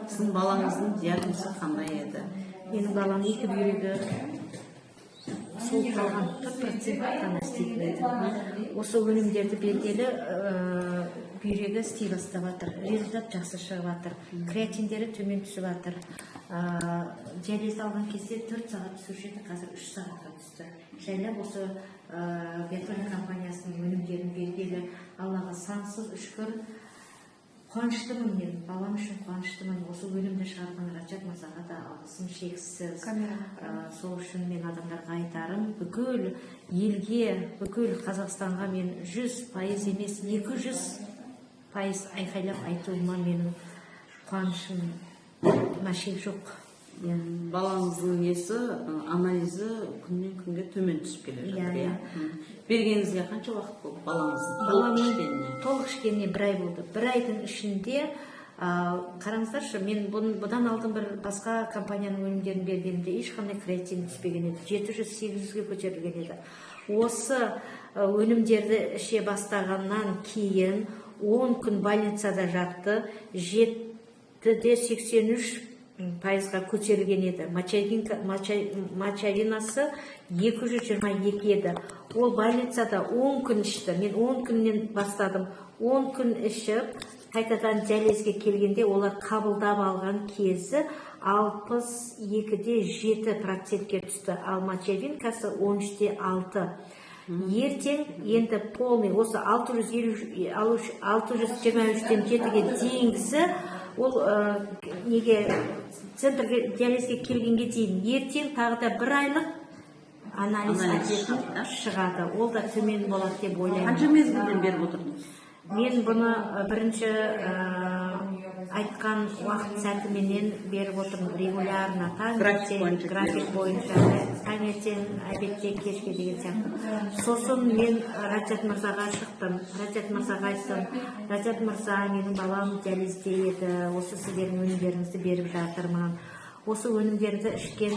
Sizin балаңыздың диагнозы қандай еді? Менің балам 2 бүйрегі соғып қалған, 4% қана істейтін еді. Осы өнімдерді бергелі бүйрегі істей бастап жатыр. Результат жақсы шығып жатыр. Креатиндері төмен түсіп жатыр. Диализ алған кезде 4 сағат түсуші еді, қазір 3 сағатқа түсті. Жайлап осы Биотоник компаниясының өнімдерін бергелі Аллаға сансыз шүкір. Қуаныштымын мен, балам үшін қуаныштымын. Осы өнімді шығарған Раджат мырзаға да алғысым шексіз. Сол үшін мен адамдарға айтарым, бүкіл елге, бүкіл Қазақстанға мен 100% емес, 200% айқайлап айтуыма менің қуанышым шек жоқ. Балаңыздың несі, анализі күннен күнге төмен түсіп келе жатыр. Бергеніңізге қанша уақыт болды балаңыздың толық ішкеніне 1 ай болды. 1 айдың ішінде қараңыздаршы, мен бұдан алдын бір басқа компанияның өнімдерін бергенде ешқандай креатин түспеген еді. 700-800-ге көтерілген еді. Осы өнімдерді іше бастағаннан кейін 10 күн больницада жатты, 7-83%-ға көтерілген еді. Мочевинасы 222 еді. Ол больницада 10 күн ішті. Мен 10 күннен бастадым. 10 күн ішіп, қайтадан диализге келгенде олар қабылдап алған кезі 62,7%-ге түсті. Ал мочевинкасы 13,6%. Ертең енді полный, осы 623-тен 7-ге дейінгісі, ол неге центрге диализге келгенге дейін ертең тағы да 1 айлық анализ шығады. Ол да төмен болады деп ойлаймын. Қанша мезгілден беріп отырдыңыз? Мен бұны бірінші айтқан уақыт сәтіменен беріп отырмын. Регулярно, график бойынша, таңертең, обедте, кешке деген сияқты. Сосын мен Раджат мырзаға шықтым. Раджат мырзаға айттым, Раджат мырза, менің балам диализде еді, осы сіздердің өнімдеріңізді беріп жатырмын. Осы өнімдерді ішкен,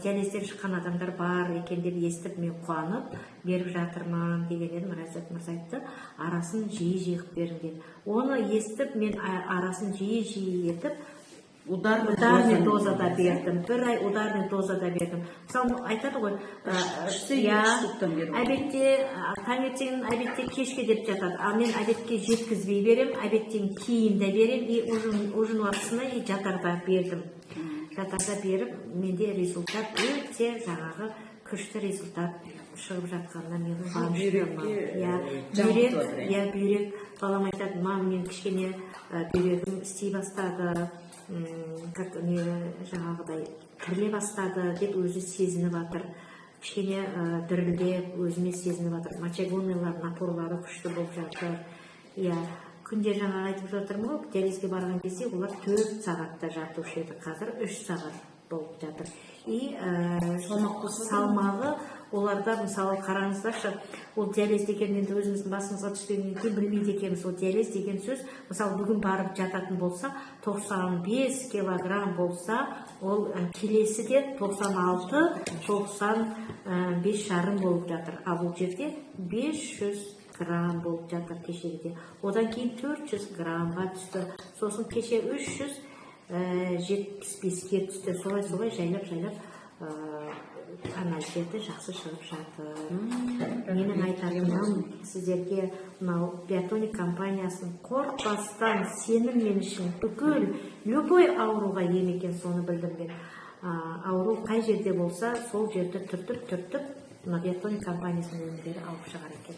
диализден шыққан адамдар бар екен деп естіп, мен қуанып беріп жатырмын деген едім. Раджат мырза айтты, арасын жиі қып беріңдер. Оны естіп, мен арасын жиі етіп, ударный дозада бердім. 1 ай ударный дозада бердім. Мысалы, айтады ғой, таңертең, обедте, кешке деп жатады. А мен обедке жеткізбей берем, обедтен кейін де берем, и ужин уақытысына жатарда бердім. Жатарда беріп, менде результат өте жаңағы күшті результат шығып жатқанына мен қуаныштымын. Бүйрек, балам айтады, мам, мен кішкене бүйрегім істей бастады, жаңағыдай тіріле бастады деп өзі сезініп жатыр. Кішкене дірілдеп, өзіме сезініп жатыр. Мочегонныйлар, напорлары күшті болып жатыр. Күнде жаңа айтып жатырмын ғой, диализге барған кезде олар 4 сағатта жатушы еді, қазір 3 сағат болып жатыр. И салмағы оларда, мысалы, қараңыздаршы, ол диализ деген енді өзіміздің басымызға түспегеннен кейін білмейді екенбіз. Ол диализ деген сөз, мысалы, бүгін барып жататын болса, 95 килограмм болса, ол келесі де 96-95,5 болып жатыр. А бұл жерде 500 грамм болып жатыр кешегіде. Одан кейін 400 граммға түсті. Сосын кеше 375-ге түсті. Солай жайлап анализдерді жақсы шығып жатыр. Менің айтатыным сіздерге мынау Биотоник компаниясын қорықпастан сеніммен үшін бүкіл любой ауруға ем екен, соны білдім мен. Ауру қай жерде болса, сол жерді түртіп, Биотоник компаниясының өнімдері алып шығар екен.